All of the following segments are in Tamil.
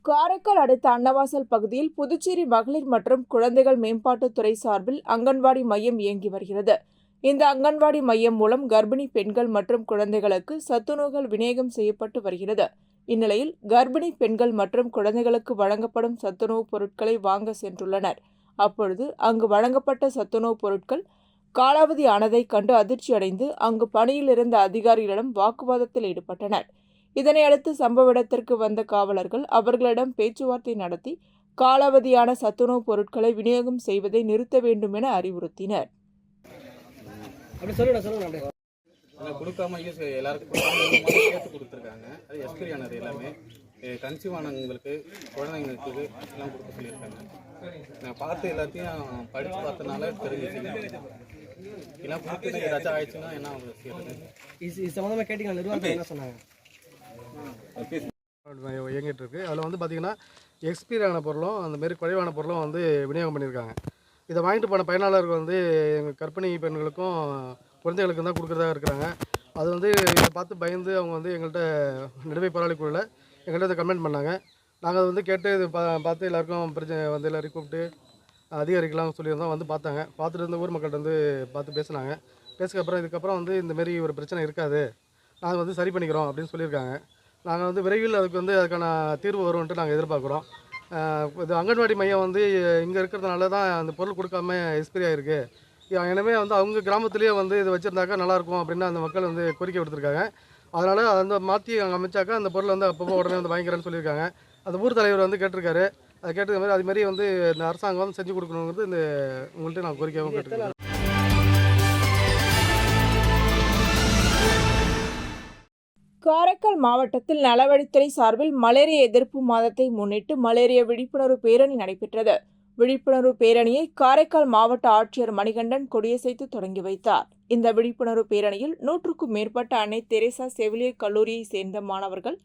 காரைக்கால் அடுத்த அன்னவாசல் பகுதியில் புதுச்சேரி மகளிர் மற்றும் குழந்தைகள் மேம்பாட்டுத்துறை சார்பில் அங்கன்வாடி மையம் இயங்கி வருகிறது. இந்த அங்கன்வாடி மையம் மூலம் கர்ப்பிணி பெண்கள் மற்றும் குழந்தைகளுக்கு சத்துணவுகள் விநியோகம் செய்யப்பட்டு வருகிறது. இந்நிலையில் கர்ப்பிணி பெண்கள் மற்றும் குழந்தைகளுக்கு வழங்கப்படும் சத்துணவுப் பொருட்களை வாங்க சென்றுள்ளனர். அப்பொழுது அங்கு வழங்கப்பட்ட சத்துணவுப் பொருட்கள் காலாவதி ஆனதை கண்டு அதிர்ச்சியடைந்து அங்கு பணியில் இருந்த அதிகாரிகளிடம் வாக்குவாதத்தில் ஈடுபட்டனர். இதனையடுத்து சம்பவ இடத்திற்கு வந்த காவலர்கள் அவர்களிடம் பேச்சுவார்த்தை நடத்தி காலாவதியான சத்துணவுப் பொருட்களை விநியோகம் செய்வதை நிறுத்த வேண்டும் என அறிவுறுத்தினர். கொடுக்காம எல்லாருக்கும் கொடுத்துருக்காங்க. அது எக்ஸ்பைரி ஆனது எல்லாமே கன்சீவ் ஆனவங்களுக்கு குழந்தைங்களுக்கு எல்லாம் கொடுக்க சொல்லியிருக்காங்க. நான் பார்த்து எல்லாத்தையும் படித்து பார்த்தனால தெரிஞ்சிச்சு. எல்லாம் கொடுத்து ஏதாச்சும் ஆயிடுச்சுன்னா என்ன செய்யறது சம்மந்தமாக கேட்டீங்களா? நிர்வாகத்தில் என்ன சொன்னாங்க? இயங்கிட்டு இருக்கு. அதில் வந்து பார்த்தீங்கன்னா எக்ஸ்பைரி ஆன பொருளும் அந்த மாரி குறைவான பொருளும் வந்து விநியோகம் பண்ணியிருக்காங்க. இதை வாங்கிட்டு போன பயனாளர்கள் வந்து எங்கள் கர்ப்பிணி பெண்களுக்கும் குழந்தைகளுக்கும் தான் கொடுக்குறதா இருக்கிறாங்க. அது வந்து இதை பார்த்து பயந்து அவங்க வந்து எங்கள்கிட்ட நடுவை போராளிக்குள்ள எங்கள்கிட்ட இதை கமெண்ட் பண்ணாங்க. நாங்கள் அதை வந்து கேட்டு இது பார்த்து எல்லாருக்கும் பிரச்சனை வந்து எல்லாரையும் கூப்பிட்டு அதிகாரிகள்லாம் சொல்லியிருந்தோம். வந்து பார்த்தாங்க. பார்த்துட்டு இருந்த ஊர் மக்கள்கிட்ட வந்து பார்த்து பேசினாங்க. பேசுக்கப்புறம் இதுக்கப்புறம் வந்து இந்தமாரி ஒரு பிரச்சனை இருக்காது, நாங்கள் வந்து சரி பண்ணிக்கிறோம் அப்படின்னு சொல்லியிருக்காங்க. நாங்கள் வந்து விரைவில் அதுக்கான தீர்வு வரும்ன்ட்டு நாங்கள் எதிர்பார்க்குறோம். இது அங்கன்வாடி மையம் வந்து இங்கே இருக்கிறதுனால தான் அந்த பொருள் கொடுக்காம எக்ஸ்பைரி ஆகிருக்கு. எனவே வந்து அவங்க கிராமத்துலேயே வந்து இது வச்சுருந்தாக்கா நல்லாயிருக்கும் அப்படின்னு அந்த மக்கள் வந்து கோரிக்கை விடுத்திருக்காங்க. அதனால் அந்த மாற்றி அங்கே அமைச்சாக்கா அந்த பொருளை வந்து அப்பப்போ உடனே வந்து வாங்கிக்கிறேன்னு சொல்லியிருக்காங்க. அந்த ஊர் தலைவர் வந்து கேட்டிருக்காரு. அதை கேட்டது மாதிரி அதுமாரி வந்து இந்த அரசாங்கம் வந்து செஞ்சு கொடுக்கணுங்கிறது இந்த உங்கள்கிட்ட நான் கோரிக்கையாகவும் கேட்டிருக்கேன். காரைக்கால் மாவட்டத்தில் நலவழித்துறை சார்பில் மலேரியா எதிர்ப்பு மாதத்தை முன்னிட்டு மலேரியா விழிப்புணர்வு பேரணி நடைபெற்றது. விழிப்புணர்வு பேரணியை காரைக்கால் மாவட்ட ஆட்சியர் மணிகண்டன் கொடியசைத்து தொடங்கி வைத்தார். இந்த விழிப்புணர்வு பேரணியில் 100க்கும் மேற்பட்ட அன்னை தெரேசா செவிலியர் கல்லூரியை சேர்ந்த மாணவர்கள்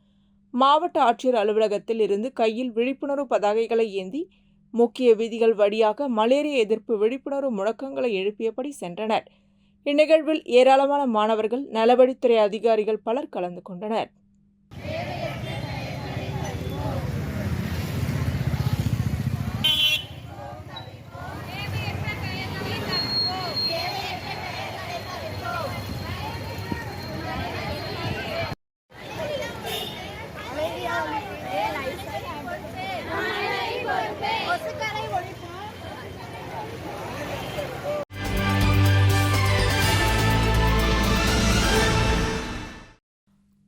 மாவட்ட ஆட்சியர் அலுவலகத்தில் இருந்து கையில் விழிப்புணர்வு பதாகைகளை ஏந்தி முக்கிய வீதிகள் வழியாக மலேரியா எதிர்ப்பு விழிப்புணர்வு முழக்கங்களை எழுப்பியபடி சென்றனர். இந்நிகழ்வில் ஏராளமான மாணவர்கள், நலவழித்துறை அதிகாரிகள் பலர் கலந்து கொண்டனர்.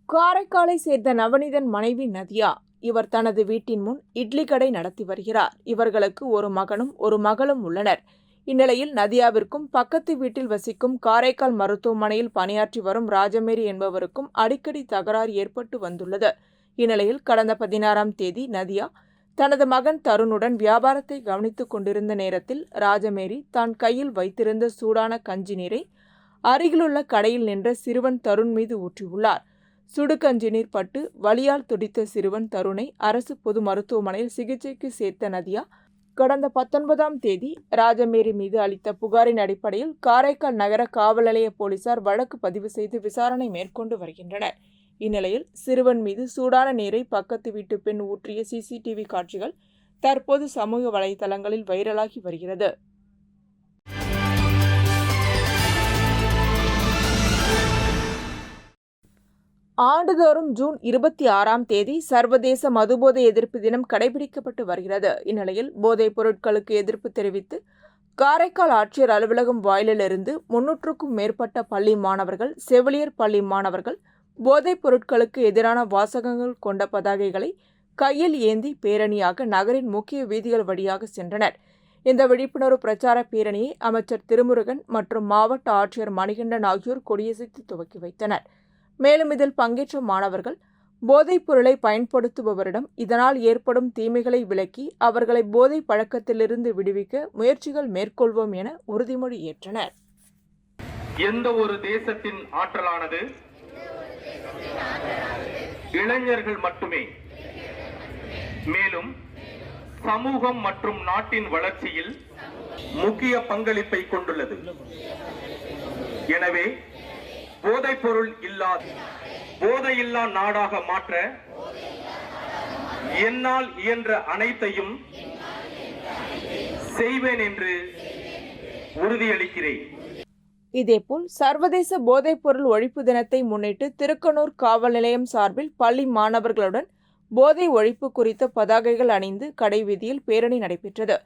காரைக்காலை சேர்ந்த நவநீதன் மனைவி நதியா. இவர் தனது வீட்டின் முன் இட்லி கடை நடத்தி வருகிறார். இவர்களுக்கு ஒரு மகனும் ஒரு மகளும் உள்ளனர். இந்நிலையில் நதியாவிற்கும் பக்கத்து வீட்டில் வசிக்கும் காரைக்கால் மருத்துவமனையில் பணியாற்றி வரும் ராஜமேரி என்பவருக்கும் அடிக்கடி தகராறு ஏற்பட்டு வந்துள்ளது. இந்நிலையில் கடந்த 16ஆம் தேதி நதியா தனது மகன் தருணுடன் வியாபாரத்தை கவனித்துக் கொண்டிருந்த நேரத்தில் ராஜமேரி தான் கையில் வைத்திருந்த சூடான கஞ்சி நீரை அருகிலுள்ள கடையில் நின்ற சிறுவன் தருண் மீது ஊற்றியுள்ளார். சுடுகஞ்சி நீர் பட்டு வலியால் துடித்த சிறுவன் தருணை அரசு பொது மருத்துவமனையில் சிகிச்சைக்கு சேர்த்த நதியா கடந்த 19ஆம் தேதி ராஜமேரி மீது அளித்த புகாரின் அடிப்படையில் காரைக்கால் நகர காவல் நிலைய போலீசார் வழக்கு பதிவு செய்து விசாரணை மேற்கொண்டு வருகின்றனர். இந்நிலையில் சிறுவன் மீது சூடான நீரை பக்கத்து வீட்டு பெண் ஊற்றிய சிசிடிவி காட்சிகள் தற்போது சமூக வலைதளங்களில் வைரலாகி வருகிறது. ஆண்டுதோறும் ஜூன் 26ஆம் தேதி சர்வதேச மதுபோதை எதிர்ப்பு தினம் கடைபிடிக்கப்பட்டு வருகிறது. இந்நிலையில் போதைப் பொருட்களுக்கு எதிர்ப்பு தெரிவித்து காரைக்கால் ஆட்சியர் அலுவலகம் வாயிலிருந்து 300க்கும் மேற்பட்ட பள்ளி மாணவர்கள், செவிலியர் பள்ளி மாணவர்கள் போதைப் பொருட்களுக்கு எதிரான வாசகங்கள் கொண்ட பதாகைகளை கையில் ஏந்தி பேரணியாக நகரின் முக்கிய வீதிகள் வழியாக சென்றனர். இந்த விழிப்புணர்வு பிரச்சார பேரணியை அமைச்சர் திருமுருகன் மற்றும் மாவட்ட ஆட்சியர் மணிகண்டன் ஆகியோர் கொடியசைத்து துவக்கி வைத்தனர். மேலும் இதில் பங்கேற்ற மாணவர்கள் போதைப் பொருளை பயன்படுத்துபவரிடம் இதனால் ஏற்படும் தீமைகளை விளக்கி அவர்களை போதை பழக்கத்திலிருந்து விடுவிக்க முயற்சிகள் மேற்கொள்வோம் என உறுதிமொழி ஏற்றனர். எந்த ஒரு தேசத்தின் ஆற்றலானது இளைஞர்கள் மட்டுமே. மேலும் சமூகம் மற்றும் நாட்டின் வளர்ச்சியில் முக்கிய பங்களிப்பை கொண்டுள்ளது. எனவே போதைப் பொருள் போதையில்லா நாடாக மாற்ற என்னால் இயன்ற அனைத்தையும் செய்வேன் என்று உறுதியளிக்கிறேன். இதேபோல் சர்வதேச போதைப்பொருள் ஒழிப்பு தினத்தை முன்னிட்டு திருக்கனூர் காவல் நிலையம் சார்பில் பள்ளி மாணவர்களுடன் போதை ஒழிப்பு குறித்த பதாகைகள் அணிந்து கடைவீதியில் பேரணி நடைபெற்றது.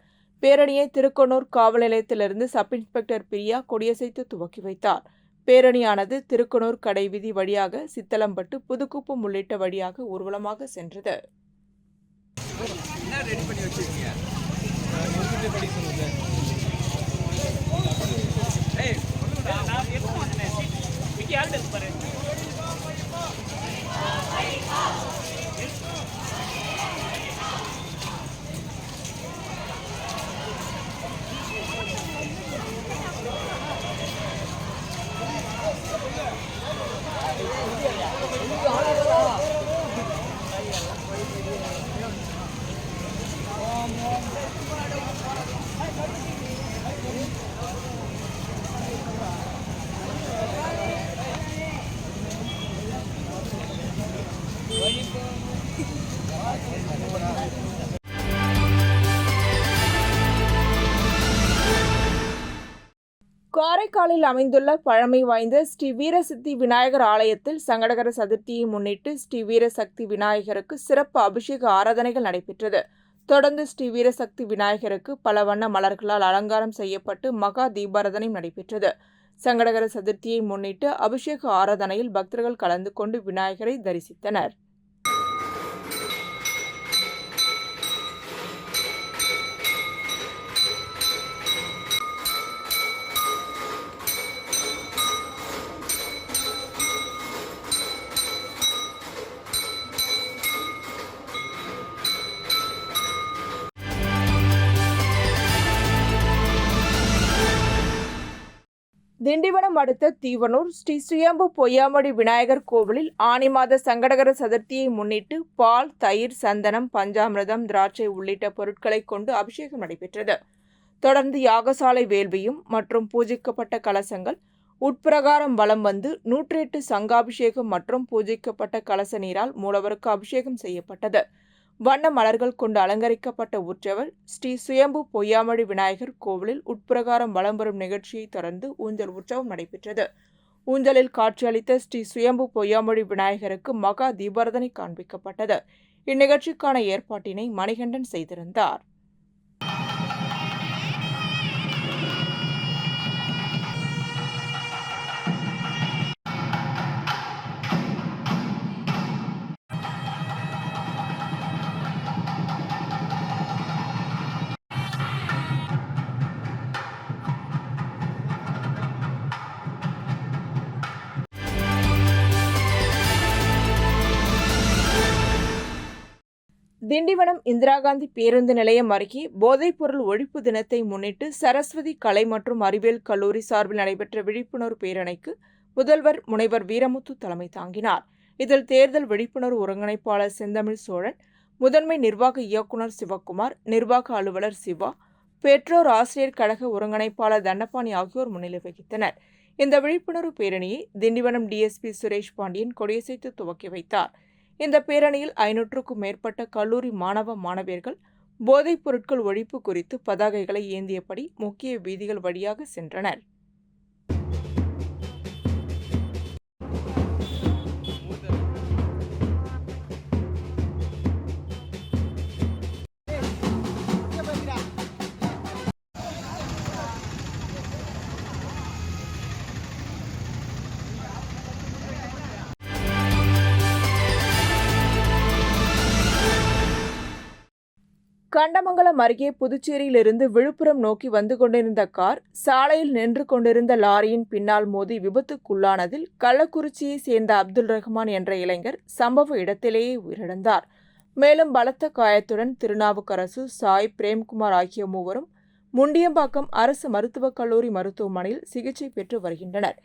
பேரணியை திருக்கனூர் காவல் நிலையத்திலிருந்து சப் இன்ஸ்பெக்டர் பிரியா கொடியசைத்து துவக்கி வைத்தார். பேரணியானது திருக்கனூர் கடைவீதி வழியாக சித்தலம்பட்டு, புதுக்குப்பம் உள்ளிட்ட வழியாக ஊர்வலமாக சென்றது. காரைக்காலில் அமைந்துள்ள பழமை வாய்ந்த ஸ்ரீ வீரசித்தி விநாயகர் ஆலயத்தில் சங்கடகர சதுர்த்தியை முன்னிட்டு ஸ்ரீ வீரசக்தி விநாயகருக்கு சிறப்பு அபிஷேக ஆராதனைகள் நடைபெற்றது. தொடர்ந்து ஸ்ரீ வீரசக்தி விநாயகருக்கு பல வண்ண மலர்களால் அலங்காரம் செய்யப்பட்டு மகா தீபாராதனை நடைபெற்றது. சங்கடகர சதுர்த்தியை முன்னிட்டு அபிஷேக ஆராதனையில் பக்தர்கள் கலந்து கொண்டு விநாயகரை தரிசித்தனர். திண்டிவனம் அடுத்த தீவனூர் ஸ்ரீ சுயம்பு பொய்யாமொழி விநாயகர் கோவிலில் ஆனி மாத சங்கடகர சதுர்த்தியை முன்னிட்டு பால், தயிர், சந்தனம், பஞ்சாமிர்தம், திராட்சை உள்ளிட்ட பொருட்களை கொண்டு அபிஷேகம் நடைபெற்றது. தொடர்ந்து யாகசாலை வேள்வியும் மற்றும் பூஜிக்கப்பட்ட கலசங்கள் உட்பிரகாரம் வலம் வந்து 108 சங்காபிஷேகம் மற்றும் பூஜிக்கப்பட்ட கலச நீரால் மூலவருக்கு அபிஷேகம் செய்யப்பட்டது. வண்ண மலர்கள் கொண்டு அலங்கரிக்கப்பட்ட உற்சவர் ஸ்ரீ சுயம்பு பொய்யாமொழி விநாயகர் கோவிலில் உட்பிரகாரம் வலம் வரும் நிகழ்ச்சியை தொடர்ந்து ஊஞ்சல் உற்சவம் நடைபெற்றது. ஊஞ்சலில் காட்சியளித்த ஸ்ரீ சுயம்பு பொய்யாமொழி விநாயகருக்கு மகா தீபாராதனை காண்பிக்கப்பட்டது. இந்நிகழ்ச்சிக்கான ஏற்பாட்டினை மணிகண்டன் செய்திருந்தார். திண்டிவனம் இந்திரா காந்தி பேருந்து நிலையம் அருகே போதைப்பொருள் ஒழிப்பு தினத்தை முன்னிட்டு சரஸ்வதி கலை மற்றும் அறிவியல் கல்லூரி சார்பில் நடைபெற்ற விழிப்புணர்வு பேரணிக்கு முதல்வர் முனைவர் வீரமுத்து தலைமை தாங்கினார். இதில் தேர்தல் விழிப்புணர்வு ஒருங்கிணைப்பாளர் செந்தமிழ் சோழன், முதன்மை நிர்வாக இயக்குநர் சிவக்குமார், நிர்வாக அலுவலர் சிவா, பெற்றோர் ஆசிரியர் கழக ஒருங்கிணைப்பாளர் தண்டபாணி ஆகியோர் முன்னிலை வகித்தனர். இந்த விழிப்புணர்வு பேரணியை திண்டிவனம் டிஎஸ்பி சுரேஷ் பாண்டியன் கொடியசைத்து துவக்கி வைத்தார். இந்த பேரணியில் 500க்கும் மேற்பட்ட கல்லூரி மாணவ மாணவியர்கள் போதைப் பொருட்கள் ஒழிப்பு குறித்து பதாகைகளை ஏந்தியபடி முக்கிய வீதிகள் வழியாக சென்றனர். கண்டமங்கலம் அருகே புதுச்சேரியிலிருந்து விழுப்புரம் நோக்கி வந்து கொண்டிருந்த கார் சாலையில் நின்று கொண்டிருந்த லாரியின் பின்னால் மோதி விபத்துக்குள்ளானதில் கள்ளக்குறிச்சியை சேர்ந்த அப்துல் ரஹ்மான் என்ற இளைஞர் சம்பவ இடத்திலேயே உயிரிழந்தார். மேலும் பலத்த காயத்துடன் திருநாவுக்கரசு, சாய், பிரேம்குமார் ஆகிய மூவரும் முண்டியம்பாக்கம் அரசு மருத்துவக் கல்லூரி மருத்துவமனையில் சிகிச்சை பெற்று வருகின்றனர்.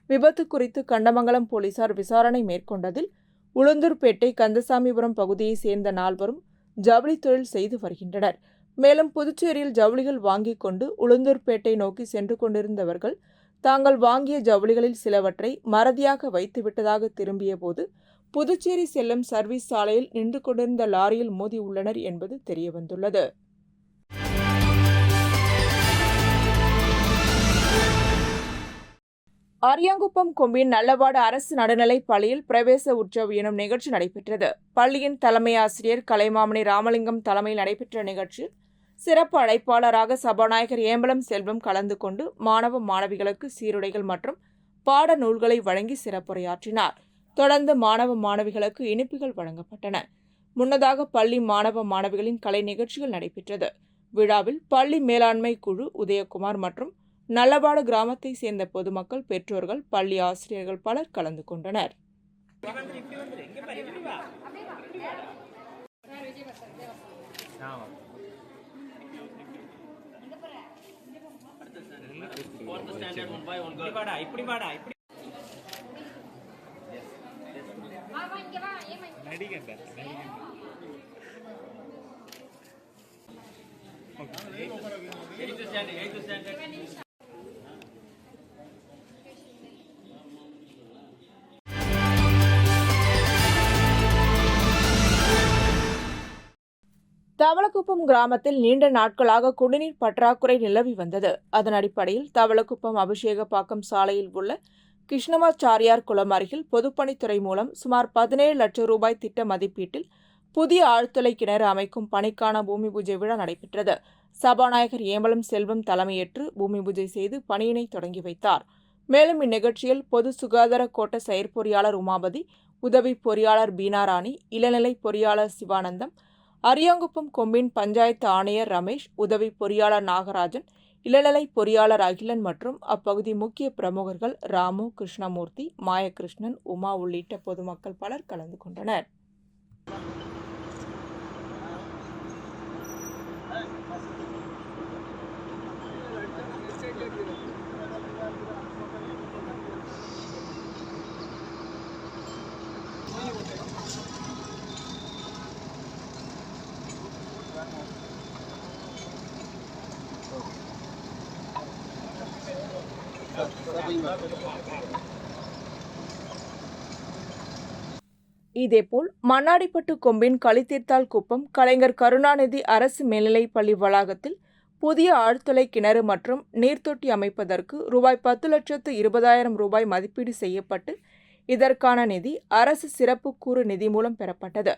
விபத்து குறித்து கண்டமங்கலம் போலீசார் விசாரணை மேற்கொண்டதில் உளுந்தூர்பேட்டை, கந்தசாமிபுரம் பகுதியைச் சேர்ந்த 4வரும் ஜவுளி தொழில் செய்து வருகின்றனர். மேலும் புதுச்சேரியில் ஜவுளிகள் வாங்கிக் கொண்டு உளுந்தூர்பேட்டை நோக்கி சென்று கொண்டிருந்தவர்கள் தாங்கள் வாங்கிய ஜவுளிகளில் சிலவற்றை மறதியாக வைத்துவிட்டதாக திரும்பிய போது புதுச்சேரி செல்லும் சர்வீஸ் சாலையில் நின்று கொண்டிருந்த லாரியில் மோதியுள்ளனர் என்பது தெரியவந்துள்ளது. அரியாங்குப்பம் கொம்பின் நல்லவாடு அரசு நடுநிலைப் பள்ளியில் பிரவேச உற்சவ் எனும் நிகழ்ச்சி நடைபெற்றது. பள்ளியின் தலைமை ஆசிரியர் கலைமாமணி ராமலிங்கம் தலைமையில் நடைபெற்ற நிகழ்ச்சியில் சிறப்பு அழைப்பாளராக சபாநாயகர் ஏம்பலம் செல்வம் கலந்து கொண்டு மாணவ மாணவிகளுக்கு சீருடைகள் மற்றும் பாட நூல்களை வழங்கி சிறப்புரையாற்றினார். தொடர்ந்து மாணவ மாணவிகளுக்கு இனிப்புகள் வழங்கப்பட்டன. முன்னதாக பள்ளி மாணவ மாணவிகளின் கலை நிகழ்ச்சிகள் நடைபெற்றது. விழாவில் பள்ளி மேலாண்மை குழு உதயகுமார் மற்றும் நல்லவாடு கிராமத்தை சேர்ந்த பொதுமக்கள், பெற்றோர்கள், பள்ளி ஆசிரியர்கள் பலர் கலந்து கொண்டனர். தவளக்குப்பம் கிராமத்தில் நீண்ட நாட்களாக குடிநீர் பற்றாக்குறை நிலவி வந்தது. அதன் அடிப்படையில் தவளக்குப்பம் அபிஷேகப்பாக்கம் சாலையில் உள்ள கிருஷ்ணமாச்சாரியார் குளம் அருகில் பொதுப்பணித்துறை மூலம் சுமார் 17 லட்சம் ரூபாய் திட்ட மதிப்பீட்டில் புதிய ஆழ்துளை கிணறு அமைக்கும் பணிக்கான பூமி பூஜை விழா நடைபெற்றது. சபாநாயகர் ஏம்பலம் செல்வம் தலைமையேற்று பூமி பூஜை செய்து பணியினை தொடங்கி வைத்தார். மேலும் இந்நிகழ்ச்சியில் பொது சுகாதார கோட்ட செயற்பொறியாளர் உமாபதி, உதவி பொறியாளர் பீனாராணி, இளநிலை பொறியாளர் சிவானந்தம், அரியாங்குப்பம் கொம்பின் பஞ்சாயத்து ஆணையர் ரமேஷ், உதவி பொறியாளர் நாகராஜன், இளநிலை பொறியாளர் அகிலன் மற்றும் அப்பகுதி முக்கிய பிரமுகர்கள் ராமு, கிருஷ்ணமூர்த்தி, மாயகிருஷ்ணன், உமா உள்ளிட்ட பொதுமக்கள் பலர் கலந்து கொண்டனர். இதேபோல் மண்ணாடிப்பட்டு கொம்பின் களித்தீர்த்தால் குப்பம் கலைஞர் கருணாநிதி அரசு மேல்நிலைப் பள்ளி வளாகத்தில் புதிய ஆழ்துளை கிணறு மற்றும் நீர்த்தொட்டி அமைப்பதற்கு ரூபாய் 10,20,000 ரூபாய் மதிப்பீடு செய்யப்பட்டு இதற்கான நிதி அரசு சிறப்பு கூறு நிதி மூலம் பெறப்பட்டது.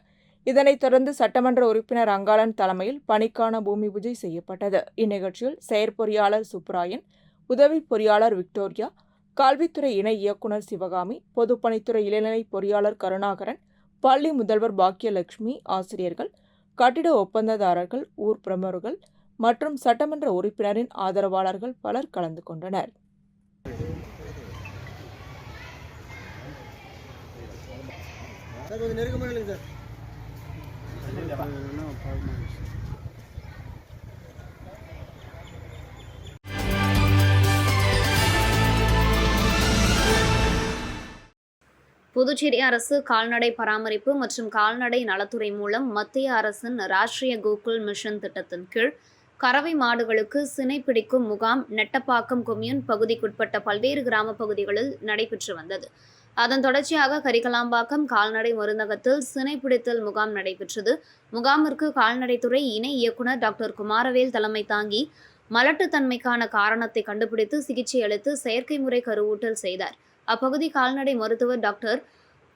இதனைத் தொடர்ந்து சட்டமன்ற உறுப்பினர் அங்காளன் தலைமையில் பணிக்கான பூமி பூஜை செய்யப்பட்டது. இந்நிகழ்ச்சியில் செயற்பொறியாளர் சுப்ராயன், உதவி பொறியாளர் விக்டோரியா, கல்வித்துறை இணை இயக்குநர் சிவகாமி, பொதுப்பணித்துறை இளநிலை பொறியாளர் கருணாகரன், பள்ளி முதல்வர் பாக்கியலட்சுமி, ஆசிரியர்கள், கட்டிட ஒப்பந்ததாரர்கள், ஊர் பிரமுகர்கள் மற்றும் சட்டமன்ற உறுப்பினரின் ஆதரவாளர்கள் பலர் கலந்து கொண்டனர். புதுச்சேரி அரசு கால்நடை பராமரிப்பு மற்றும் கால்நடை நலத்துறை மூலம் மத்திய அரசின் ராஷ்டிரிய கோகுல் மிஷன் திட்டத்தின் கீழ் கறவை மாடுகளுக்கு சினை பிடிக்கும் முகாம் நெட்டப்பாக்கம் கொம்யூன் பகுதிக்குட்பட்ட பல்வேறு கிராம பகுதிகளில் நடைபெற்று வந்தது. அதன் தொடர்ச்சியாக கரிகலாம்பாக்கம் கால்நடை மருந்தகத்தில் சினை பிடித்தல் முகாம் நடைபெற்றது. முகாமிற்கு கால்நடைத்துறை இணை இயக்குநர் டாக்டர் குமாரவேல் தலைமை தாங்கி மலட்டுத்தன்மைக்கான காரணத்தை கண்டுபிடித்து சிகிச்சை அளித்து செயற்கை முறை கருவூட்டல் செய்தார். அப்பகுதி கால்நடை மருத்துவர் டாக்டர்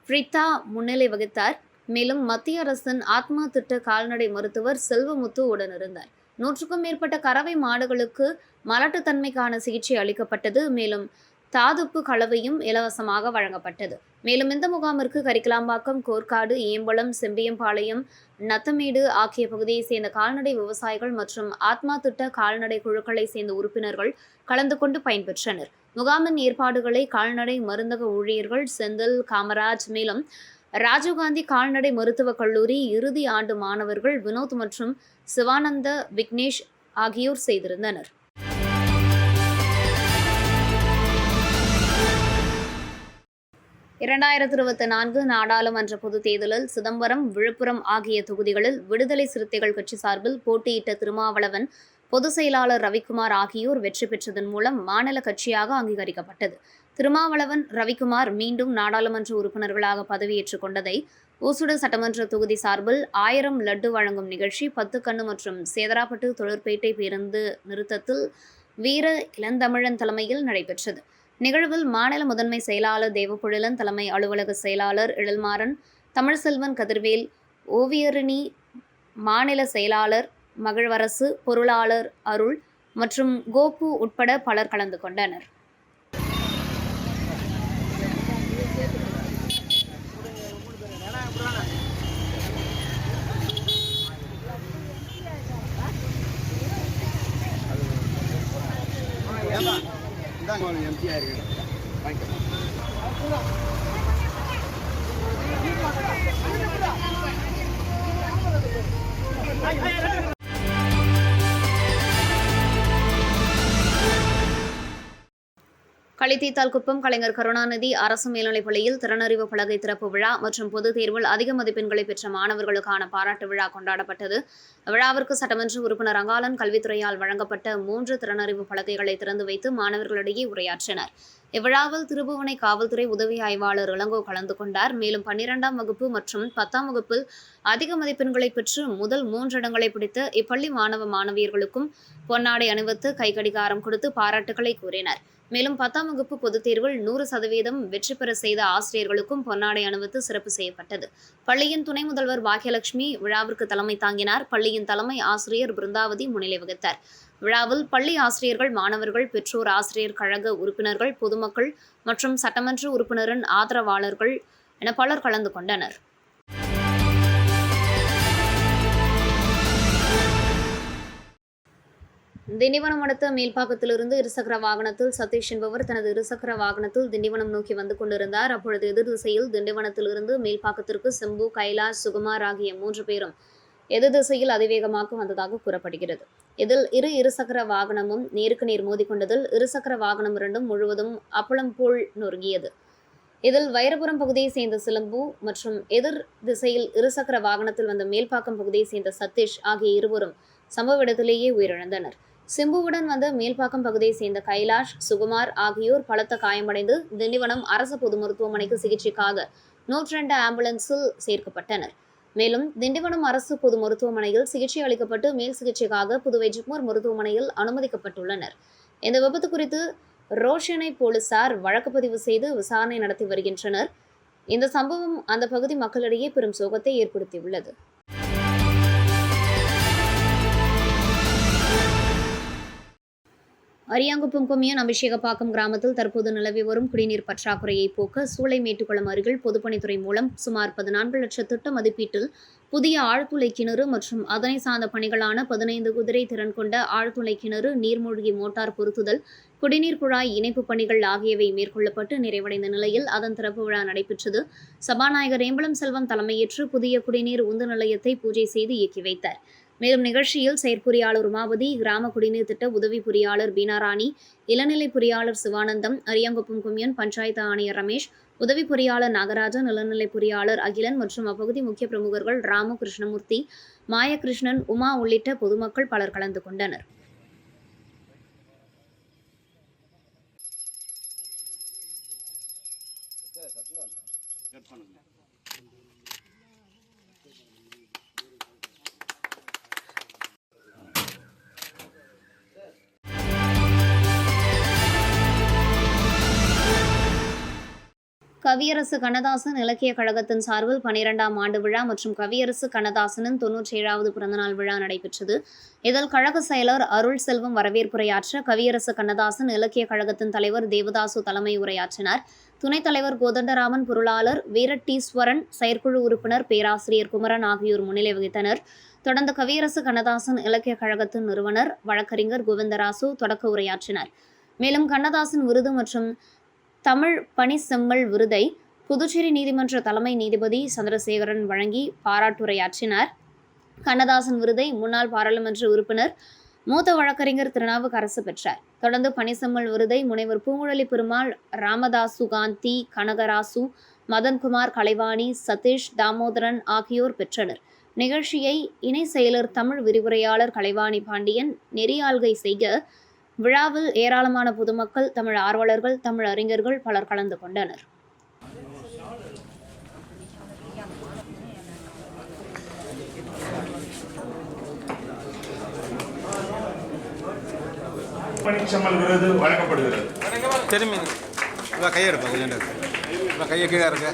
ஃப்ரித்தா முன்னிலை வகித்தார். மேலும் மத்திய அரசின் ஆத்மா திட்ட கால்நடை மருத்துவர் செல்வமுத்து உடனிருந்தார். 100க்கும் மேற்பட்ட கறவை மாடுகளுக்கு மலட்டுத்தன்மைக்கான சிகிச்சை அளிக்கப்பட்டது. மேலும் தாதுப்பு கலவையும் இலவசமாக வழங்கப்பட்டது. மேலும் இந்த முகாமிற்கு கரிக்கலாம்பாக்கம், கோர்க்காடு, ஏம்பலம், செம்பியம்பாளையம், நத்தமேடு ஆகிய பகுதியை சேர்ந்த கால்நடை விவசாயிகள் மற்றும் ஆத்மா திட்ட கால்நடை குழுக்களை சேர்ந்த உறுப்பினர்கள் கலந்து கொண்டு பயன்பெற்றனர். முகாமின் ஏற்பாடுகளை கால்நடை மருந்தக ஊழியர்கள் செந்தில், காமராஜ், மேலும் ராஜீவ்காந்தி கால்நடை மருத்துவக் கல்லூரி இறுதி ஆண்டு மாணவர்கள் வினோத் மற்றும் சிவானந்த, விக்னேஷ் ஆகியோர் செய்திருந்தனர். (2024) நாடாளுமன்ற பொதுத் தேர்தலில் சிதம்பரம், விழுப்புரம் ஆகிய தொகுதிகளில் விடுதலை சிறுத்தைகள் கட்சி சார்பில் போட்டியிட்ட திருமாவளவன், பொதுச் செயலாளர் ரவிக்குமார் ஆகியோர் வெற்றி பெற்றதன் மூலம் மாநில கட்சியாக அங்கீகரிக்கப்பட்டது. திருமாவளவன், ரவிக்குமார் மீண்டும் நாடாளுமன்ற உறுப்பினர்களாக பதவியேற்றுக் கொண்டதை ஊசுடு சட்டமன்ற தொகுதி சார்பில் 1000 லட்டு வழங்கும் நிகழ்ச்சி பத்துக்கண்ணு மற்றும் சேதராப்பட்டு தொழிற்பேட்டை பேருந்து நிறுத்தத்தில் வீர இளந்தமிழன் தலைமையில் நடைபெற்றது. நிகழ்வில் மாநில முதன்மை செயலாளர் தேவபொழிலன், தலைமை அலுவலக செயலாளர் எழில்மாறன், தமிழ்செல்வன் கதிர்வேல், ஓவியரணி மாநில செயலாளர் மகிழ்வரசு, பொருளாளர் அருள் மற்றும் கோபு உட்பட பலர் கலந்து கொண்டனர். களித்தீத்தால்குப்பம் கலைஞர் கருணாநிதி அரசு மேல்நிலைப்பள்ளியில் திறனறிவு பலகை திறப்பு விழா மற்றும் பொதுத் தேர்வில் அதிக மதிப்பெண்களை பெற்ற மாணவர்களுக்கான பாராட்டு விழா கொண்டாடப்பட்டது. விழாவிற்கு சட்டமன்ற உறுப்பினர் அங்காளன் கல்வித்துறையால் வழங்கப்பட்ட 3 திறனறிவு பலகைகளை திறந்து வைத்து மாணவர்களிடையே உரையாற்றினர். இவ்விழாவில் திருபுவனை காவல்துறை உதவி ஆய்வாளர் இளங்கோ கலந்து கொண்டார். மேலும் 12ஆம் வகுப்பு மற்றும் 10ஆம் வகுப்பில் அதிக மதிப்பெண்களை பெற்று முதல் 3 இடங்களை பிடித்த இப்பள்ளி மாணவ மாணவியர்களுக்கும் பொன்னாடை அணிவித்து கைக்கடிகாரம் கொடுத்து பாராட்டுகளை கூறினர். மேலும் 10ஆம் வகுப்பு பொதுத் தேர்வில் 100% வெற்றி பெற செய்த ஆசிரியர்களுக்கும் பொன்னாடை அணிவித்து சிறப்பு செய்யப்பட்டது. பள்ளியின் துணை முதல்வர் பாக்கியலட்சுமி விழாவிற்கு தலைமை தாங்கினார். பள்ளியின் தலைமை ஆசிரியர் பிருந்தாவதி முன்னிலை வகித்தார். விழாவில் பள்ளி ஆசிரியர்கள், மாணவர்கள், பெற்றோர் ஆசிரியர் கழக உறுப்பினர்கள், பொதுமக்கள் மற்றும் சட்டமன்ற உறுப்பினரின் ஆதரவாளர்கள் என பலர் கலந்து கொண்டனர். திண்டிவனம் அடுத்த மேல்பாக்கத்திலிருந்து இருசக்கர வாகனத்தில் சதீஷ் என்பவர் தனது இருசக்கர வாகனத்தில் திண்டிவனம் நோக்கி வந்து கொண்டிருந்தார். அப்பொழுது எதிர் திசையில் திண்டிவனத்திலிருந்து மேல்பாக்கத்திற்கு செம்பு, கைலாஷ், சுகுமார் ஆகிய 3 பேரும் எதிர் திசையில் அதிவேகமாக வந்ததாக கூறப்படுகிறது. இதில் இருசக்கர வாகனமும் நேருக்கு நேர் மோதிக்கொண்டதில் இருசக்கர வாகனம் 2 முழுவதும் அப்பளம் போல் நொறுங்கியது. இதில் வைரபுரம் பகுதியை சேர்ந்த சிலம்பு மற்றும் எதிர் திசையில் இருசக்கர வாகனத்தில் வந்த மேல்பாக்கம் பகுதியை சேர்ந்த சதீஷ் ஆகிய இருவரும் சம்பவ இடத்திலேயே உயிரிழந்தனர். சிம்புவுடன் வந்த மேல்பாக்கம் பகுதியை சேர்ந்த கைலாஷ், சுகுமார் ஆகியோர் பலத்த காயமடைந்து திண்டிவனம் அரசு பொது மருத்துவமனைக்கு சிகிச்சைக்காக 102 ஆம்புலன்ஸில் சேர்க்கப்பட்டனர். மேலும் திண்டிவனம் அரசு பொது மருத்துவமனையில் சிகிச்சை அளிக்கப்பட்டு மேல் சிகிச்சைக்காக புதுவை ஜிப்மர் மருத்துவமனையில் அனுமதிக்கப்பட்டுள்ளனர். இந்த விபத்து குறித்து ரோஷனை போலீசார் வழக்கு பதிவு செய்து விசாரணை நடத்தி வருகின்றனர். இந்த சம்பவம் அந்த பகுதி மக்களிடையே பெரும் சோகத்தை ஏற்படுத்தியுள்ளது. அரியாங்குப்பம் கொம்மியன் அபிஷேகப்பாக்கம் கிராமத்தில் தற்போது நிலவி வரும் குடிநீர் பற்றாக்குறையை போக்க சூளைமேட்டுக்குளம் அருகில் பொதுப்பணித்துறை மூலம் சுமார் 14 லட்சம் திட்ட மதிப்பீட்டில் புதிய ஆழ்துளை கிணறு மற்றும் அதனை சார்ந்த பணிகளான 15 குதிரை திறன் கொண்ட ஆழ்துளை கிணறு, நீர்மூழ்கி மோட்டார் பொருத்துதல், குடிநீர் குழாய் இணைப்பு பணிகள் ஆகியவை மேற்கொள்ளப்பட்டு நிறைவடைந்த நிலையில் அதன் திறப்பு விழா நடைபெற்றது. சபாநாயகர் ஏம்பலம் செல்வம் தலைமையேற்று புதிய குடிநீர் உந்து நிலையத்தை பூஜை செய்து இயக்கி வைத்தார். மேலும் நிகழ்ச்சியில் செயற்பொறியாளர் உமாபதி, கிராம குடிநீர் திட்ட உதவி பொறியாளர் பீனாராணி, இளநிலை பொறியாளர் சிவானந்தம், அரியாங்குப்பம் கொம்மியன் பஞ்சாயத்து ஆணையர் ரமேஷ், உதவி பொறியாளர் நாகராஜன், இளநிலை பொறியாளர் அகிலன் மற்றும் அப்பகுதி முக்கிய பிரமுகர்கள் ராமு, கிருஷ்ணமூர்த்தி, மாயகிருஷ்ணன், உமா உள்ளிட்ட பொதுமக்கள் பலர் கலந்து கொண்டனர். கவியரசு கண்ணதாசன் இலக்கிய கழகத்தின் சார்பில் 12ஆம் ஆண்டு விழா மற்றும் கவியரசு கண்ணதாசனின் 97வது பிறந்தநாள் விழா நடைபெற்றது. இதில் கழக செயலர் அருள் செல்வம் வரவேற்புரையாற்ற கவியரசு கண்ணதாசன் இலக்கிய கழகத்தின் தலைவர் தேவதாசு தலைமை உரையாற்றினார். துணைத் தலைவர் கோதண்டராமன், பொருளாளர் வீரட்டீஸ்வரன், செயற்குழு உறுப்பினர் பேராசிரியர் குமரன் ஆகியோர் முன்னிலை வகித்தனர். தொடர்ந்து கவியரசு கண்ணதாசன் இலக்கிய கழகத்தின் நிறுவனர் வழக்கறிஞர் கோவிந்தராசு தொடக்க உரையாற்றினார். மேலும் கண்ணதாசன் விருது மற்றும் தமிழ் பணி செம்மல் விருதை புதுச்சேரி நீதிமன்ற தலைமை நீதிபதி சந்திரசேகரன் வழங்கி பாராட்டுரையாற்றினார். கண்ணதாசன் விருதை முன்னாள் பாராளுமன்ற உறுப்பினர் மூத்த வழக்கறிஞர் திருநாவுக்கரசு பெற்றார். தொடர்ந்து பணிசெம்மல் விருதை முனைவர் பூங்குழலி பெருமாள், ராமதாசு காந்தி, கனகராசு, மதன்குமார், கலைவாணி, சதீஷ், தாமோதரன் ஆகியோர் பெற்றனர். நிகழ்ச்சியை இணை செயலர் தமிழ் விரிவுரையாளர் கலைவாணி பாண்டியன் நெறியாள்கை செய்க விழாவில் ஏராளமான பொதுமக்கள், தமிழ் ஆர்வலர்கள், தமிழ் அறிஞர்கள் பலர் கலந்து கொண்டனர். பணிச்செம்மல் விருது வழங்கப்படுகிறது. கையை கீழே இருக்கு.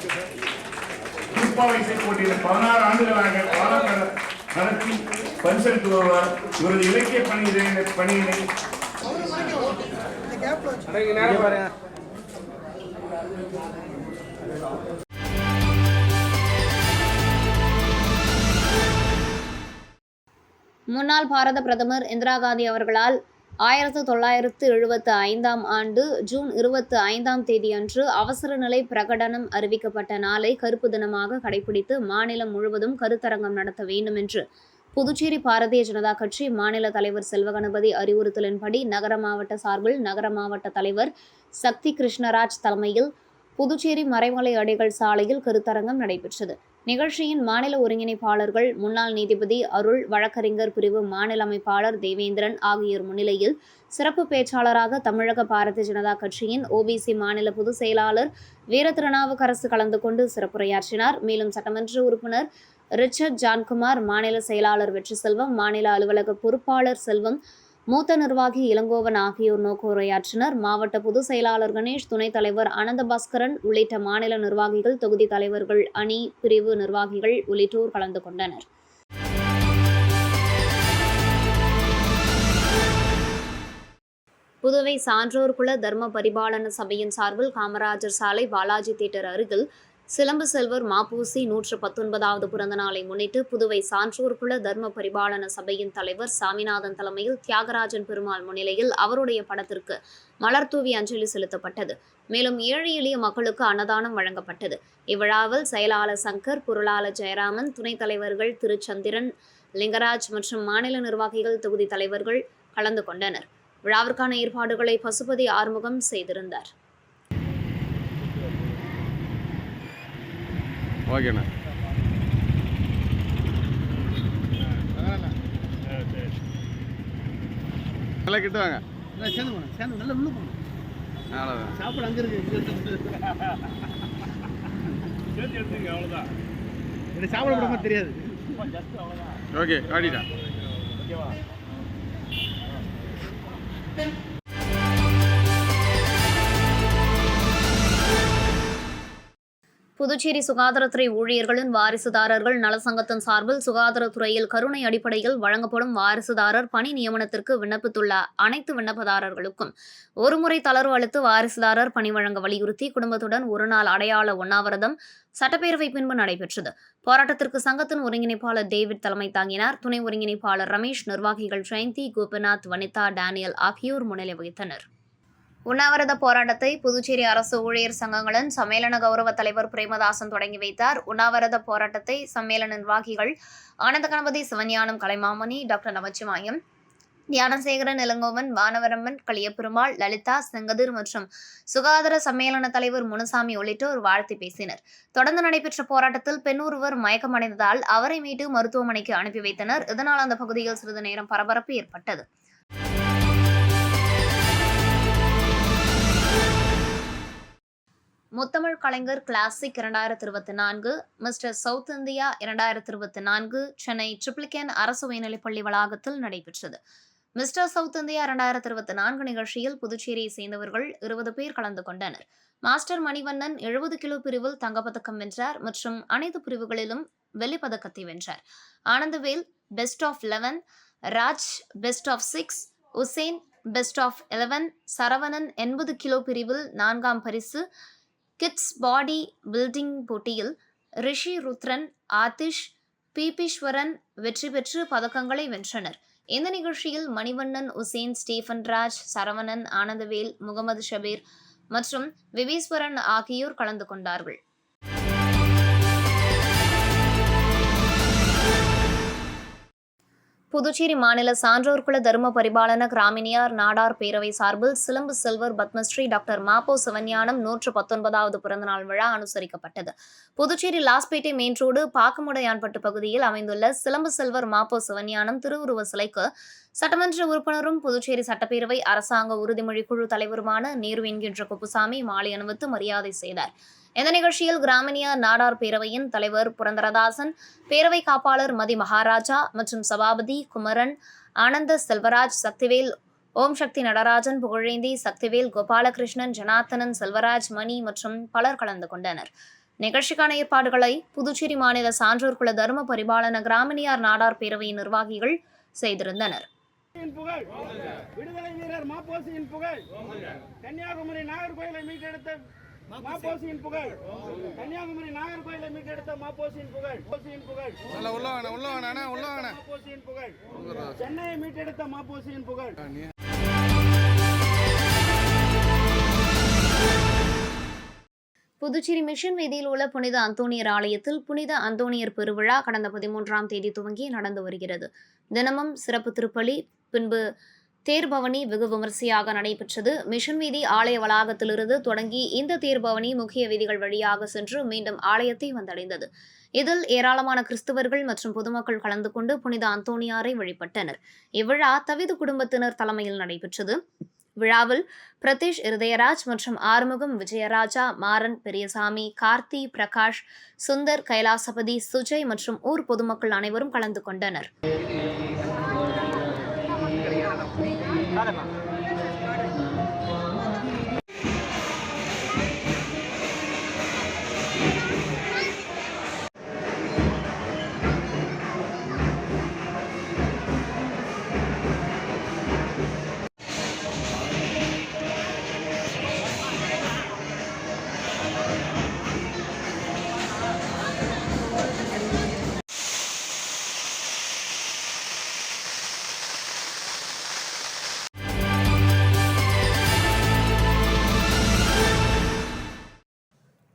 தூப்பாவை இசை போட்டியில் 16 ஆண்டுகளாக பாராட்டு நடத்தி பரிசளித்து வருவார். இவரது இலக்கிய பணியினை முன்னாள் பாரத பிரதமர் இந்திரா காந்தி அவர்களால் 1975 ஆண்டு ஜூன் 25 அன்று அவசர நிலை பிரகடனம் அறிவிக்கப்பட்ட நாளை கருப்பு தினமாக கடைபிடித்து மாநிலம் முழுவதும் கருத்தரங்கம் நடத்த வேண்டும் என்று புதுச்சேரி பாரதிய ஜனதா கட்சி மாநில தலைவர் செல்வகணபதி அறிவுறுத்தலின்படி நகர மாவட்ட சார்பில் நகர மாவட்ட தலைவர் சக்தி கிருஷ்ணராஜ் தலைமையில் புதுச்சேரி மறைமலை அடிகள் சாலையில் கருத்தரங்கம் நடைபெற்றது. நிகழ்ச்சியின் மாநில ஒருங்கிணைப்பாளர்கள் முன்னாள் நீதிபதி அருள், வழக்கறிஞர் பிரிவு மாநில அமைப்பாளர் தேவேந்திரன் ஆகியோர் முன்னிலையில் சிறப்பு பேச்சாளராக தமிழக பாரதிய ஜனதா கட்சியின் OBC மாநில பொதுச் செயலாளர் வீர திருநாவுக்கரசு கலந்து கொண்டு சிறப்புரையாற்றினார். மேலும் சட்டமன்ற உறுப்பினர் ரிச்சர்ட் ஜான்குமார், மாநில செயலாளர் வெற்றி செல்வம், மாநில அலுவலக பொறுப்பாளர் செல்வம், மூத்த நிர்வாகி இளங்கோவன் ஆகியோர் நோக்க உரையாற்றினர். மாவட்ட பொதுச் செயலாளர் கணேஷ், துணைத் தலைவர் அனந்தபாஸ்கரன் உள்ளிட்ட மாநில நிர்வாகிகள், தொகுதி தலைவர்கள், அணி பிரிவு நிர்வாகிகள் உள்ளிட்டோர் கலந்து கொண்டனர். புதுவை சான்றோர் குல தர்ம பரிபாலன சபையின் சார்பில் காமராஜர் சாலை பாலாஜி தியேட்டர் அருகில் சிலம்பு செல்வர் மாப்பூசி 119வது பிறந்த நாளை முன்னிட்டு புதுவை சான்றோர் குல தர்ம பரிபாலன சபையின் தலைவர் சாமிநாதன் தலைமையில் தியாகராஜன் பெருமாள் முன்னிலையில் அவருடைய படத்திற்கு மலர்தூவி அஞ்சலி செலுத்தப்பட்டது. மேலும் ஏழை எளிய மக்களுக்கு அன்னதானம் வழங்கப்பட்டது. இவ்விழாவில் செயலாளர் சங்கர், பொருளாளர் ஜெயராமன், துணைத் தலைவர்கள் திருச்சந்திரன், லிங்கராஜ் மற்றும் மாநில நிர்வாகிகள், தொகுதி தலைவர்கள் கலந்து கொண்டனர். விழாவிற்கான ஏற்பாடுகளை பசுபதி ஆறுமுகம் செய்திருந்தார். ஓகேண்ணா. நல்லா கிட்ட வாங்க. சாப்பாடு அங்கே இருக்கு. சாப்பிட போட தெரியாது. ஓகே, ஆடிடா. புதுச்சேரி சுகாதாரத்துறை ஊழியர்களின் வாரிசுதாரர்கள் நலசங்கத்தின் சார்பில் சுகாதாரத்துறையில் கருணை அடிப்படையில் வழங்கப்படும் வாரிசுதாரர் பணி நியமனத்திற்கு விண்ணப்பித்துள்ள அனைத்து விண்ணப்பதாரர்களுக்கும் ஒருமுறை தளர்வு அளித்து வாரிசுதாரர் பணி வழங்க வலியுறுத்தி குடும்பத்துடன் ஒருநாள் அடையாள உண்ணாவிரதம் சட்டப்பேரவை பின்பு நடைபெற்றது. போராட்டத்திற்கு சங்கத்தின் ஒருங்கிணைப்பாளர் டேவிட் தலைமை தாங்கினார். துணை ஒருங்கிணைப்பாளர் ரமேஷ், நிர்வாகிகள் ஜெயந்தி, கோபிநாத், வனிதா, டேனியல் ஆகியோர் முன்னிலை வகித்தனர். உண்ணாவிரத போராட்டத்தை புதுச்சேரி அரசு ஊழியர் சங்கங்களின் சம்மேளன கௌரவ தலைவர் பிரேமதாசன் தொடங்கி வைத்தார். உண்ணாவிரத போராட்டத்தை சம்மேளன நிர்வாகிகள் ஆனந்த கணபதி, சிவஞானம், கலைமாமணி, டாக்டர் நமச்சிவாயம், தியானசேகரன், இளங்கோவன், வானவரம்மன், களியப்பெருமாள், லலிதா, செங்கதிர் மற்றும் சுகாதார சம்மேளன தலைவர் முனுசாமி உள்ளிட்டோர் வாழ்த்தி பேசினர். தொடர்ந்து நடைபெற்ற போராட்டத்தில் பெண் ஒருவர் மயக்கமடைந்ததால் அவரை மீட்டு மருத்துவமனைக்கு அனுப்பி வைத்தனர். இதனால் அந்த பகுதியில் சிறிது நேரம் பரபரப்பு ஏற்பட்டது. முத்தமிழ் கலைஞர் classic 2024, mister south India 2024 Chennai Triplicane அரசு உயர்நிலைப்பள்ளி வளாகத்தில் நடைபெற்றது. மிஸ்டர் சவுத் இந்தியா 2024 நிகழ்ச்சியில் புதுச்சேரியை சேர்ந்தவர்கள் 20 பேர் கலந்து கொண்டனர். மாஸ்டர் மணிவண்ணன் 70 கிலோ பிரிவில் தங்கப்பதக்கம் வென்றார் மற்றும் அனைத்து பிரிவுகளிலும் வெள்ளிப்பதக்கத்தை வென்றார். Anandavel best of 11, Raj best of 6, Hussain best of 11, Saravanan 80 kilo பிரிவில் 4ஆம் பரிசு, கிட்ஸ் பாடி பில்டிங் போட்டியில் ரிஷி ருத்ரன், ஆதிஷ், பீபீஸ்வரன் வெற்றி பெற்று பதக்கங்களை வென்றனர். இந்த நிகழ்ச்சியில் மணிவண்ணன், உசேன், ஸ்டீஃபன் ராஜ், சரவணன், ஆனந்தவேல், முகமது ஷபீர் மற்றும் விவீஸ்வரன் ஆகியோர் கலந்து கொண்டார்கள். புதுச்சேரி மாநில சான்றோர் குல தர்ம பரிபாலன கிராமினியார் நாடார் பேரவை சார்பில் சிலம்பு செல்வர் பத்மஸ்ரீ டாக்டர் மாப்போ சிவஞானம் 119வது பிறந்தநாள் விழா அனுசரிக்கப்பட்டது. புதுச்சேரி லாஸ்பேட்டை மெயின் ரோடு பாக்கமுடையான்பட்டு பகுதியில் அமைந்துள்ள சிலம்பு செல்வர் மாப்போ சிவஞானம் திருவுருவ சிலைக்கு சட்டமன்ற உறுப்பினரும் புதுச்சேரி சட்டப்பேரவை அரசாங்க உறுதிமொழி குழு தலைவருமான நேரு என்கின்ற குப்புசாமி மாலை அணிவித்து மரியாதை செய்தார். இந்த நிகழ்ச்சியில் கிராமினியார் நாடார் பேரவையின் தலைவர் புரந்தரதாசன், பேரவை காப்பாளர் மதி மகாராஜா மற்றும் சபாபதி குமரன், ஆனந்த செல்வராஜ், சக்திவேல், ஓம் சக்தி நடராஜன், புகழேந்தி, சக்திவேல், கோபாலகிருஷ்ணன், ஜனார்த்தனன், செல்வராஜ், மணி மற்றும் பலர் கலந்து கொண்டனர். நிகழ்ச்சிக்கான ஏற்பாடுகளை புதுச்சேரி மாநில சான்றோர் குல தர்ம பரிபாலன கிராமினியார் நாடார் பேரவையின் நிர்வாகிகள் செய்திருந்தனர். விடுதலை வீரர் மாப்போசியின் புகழ், கன்னியாகுமரி நாகர்கோயிலை மீட்டெடுத்த மாப்போசியின் புகழ், கன்னியாகுமரி நாகர்கோயிலை மீட்டெடுத்த மாப்போசியின் புகழ், மாப்போசியின் புகழ், சென்னையை மீட்டெடுத்த மாப்போசியின் புகழ். புதுச்சேரி மிஷன் வீதியில் உள்ள புனித அந்தோணியர் ஆலயத்தில் புனித அந்தோணியர் பெருவிழா கடந்த 13ஆம் தேதி துவங்கி நடந்து வருகிறது. தினமும் சிறப்பு திருப்பலி, பின்பு தேர்பவனி வெகு விமரிசையாக நடைபெற்றது. மிஷன் வீதி ஆலய வளாகத்திலிருந்து தொடங்கி இந்த தேர்பவனி முக்கிய வீதிகள் வழியாக சென்று மீண்டும் ஆலயத்தை வந்தடைந்தது. இதில் ஏராளமான கிறிஸ்தவர்கள் மற்றும் பொதுமக்கள் கலந்து கொண்டு புனித அந்தோணியாரை வழிபட்டனர். இவ்விழா தவிது குடும்பத்தினர் தலைமையில் நடைபெற்றது. விழாவில் பிரதீஷ் இருதயராஜ் மற்றும் ஆறுமுகம், விஜயராஜா, மாறன், பெரியசாமி, கார்த்தி, பிரகாஷ், சுந்தர், கைலாசபதி, சுஜய் மற்றும் ஊர் பொதுமக்கள் அனைவரும் கலந்து கொண்டனர்.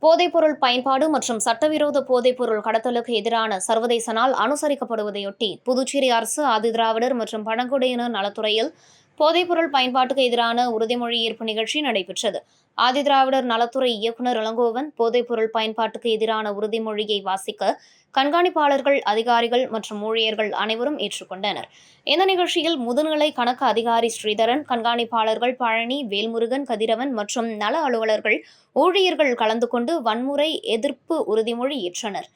போதைப்பொருள் பயன்பாடு மற்றும் சட்டவிரோத போதைப்பொருள் கடத்தலுக்கு எதிரான சர்வதேச நாள் அனுசரிக்கப்படுவதையொட்டி புதுச்சேரி அரசு ஆதிதிராவிடர் மற்றும் பழங்குடியினர் நலத்துறையில் போதைப்பொருள் பயன்பாட்டுக்கு எதிரான உறுதிமொழி ஏற்பு நிகழ்ச்சி நடைபெற்றது. ஆதிதிராவிடர் நலத்துறை இயக்குநர் இளங்கோவன் போதைப்பொருள் பயன்பாட்டுக்கு எதிரான உறுதிமொழியை வாசிக்க கண்காணிப்பாளர்கள், அதிகாரிகள் மற்றும் ஊழியர்கள் அனைவரும் ஏற்றுக்கொண்டனர். இந்த நிகழ்ச்சியில் முதுநிலை கணக்கு அதிகாரி ஸ்ரீதரன், கண்காணிப்பாளர்கள் பழனி, வேல்முருகன், கதிரவன் மற்றும் நல அலுவலர்கள், ஊழியர்கள் கலந்து கொண்டு வன்முறை எதிர்ப்பு உறுதிமொழி ஏற்றனர்.